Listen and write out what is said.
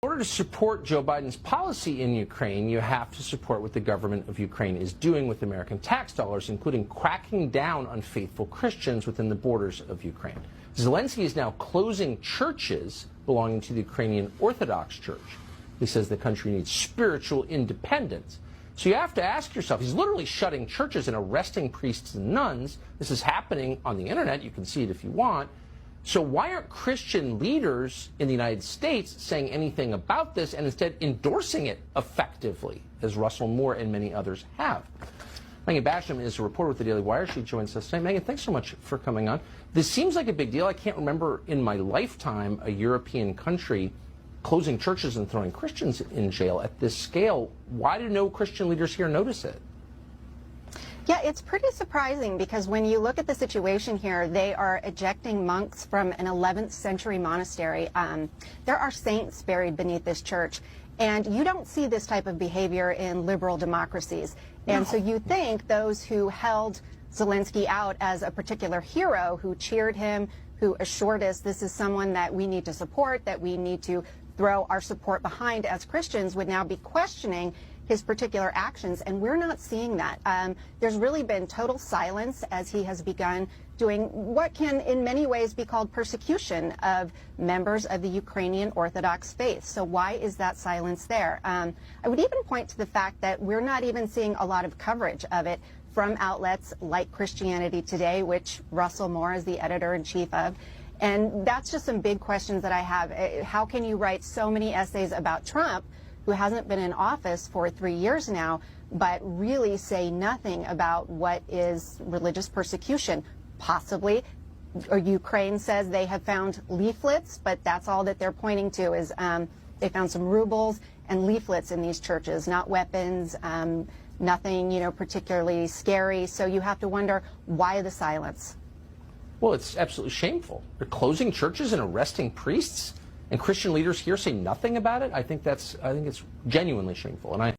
In order to support Joe Biden's policy in Ukraine, you have to support what the government of Ukraine is doing with American tax dollars, including cracking down on faithful Christians within the borders of Ukraine. Zelensky is now closing churches belonging to the Ukrainian Orthodox Church. He says the country needs spiritual independence. So you have to ask yourself, he's literally shutting churches and arresting priests and nuns. This is happening on the internet. You can see it if you want. So why aren't Christian leaders in the United States saying anything about this and instead endorsing it effectively, as Russell Moore and many others have? Megan Basham is a reporter with the Daily Wire. She joins us today. Megan, thanks so much for coming on. This seems like a big deal. I can't remember in my lifetime a European country closing churches and throwing Christians in jail at this scale. Why do no Christian leaders here notice it? Yeah, it's pretty surprising because when you look at the situation here, they are ejecting monks from an 11th century monastery. There are saints buried beneath this church, and you don't see this type of behavior in liberal democracies. And so you think those who held Zelensky out as a particular hero, who cheered him, who assured us this is someone that we need to support, that we need to throw our support behind as Christians, would now be questioning his particular actions, and we're not seeing that. There's really been total silence as he has begun doing what can in many ways be called persecution of members of the Ukrainian Orthodox faith. So why is that silence there? I would even point to the fact that we're not even seeing a lot of coverage of it from outlets like Christianity Today, which Russell Moore is the editor-in-chief of. And that's just some big questions that I have. How can you write so many essays about Trump, who hasn't been in office for 3 years now, but really say nothing about what is religious persecution? Possibly, Ukraine says they have found leaflets, but that's all that they're pointing to is they found some rubles and leaflets in these churches, not weapons, nothing, particularly scary. So you have to wonder, why the silence? Well, it's absolutely shameful. They're closing churches and arresting priests, and Christian leaders here say nothing about it. I think it's genuinely shameful, and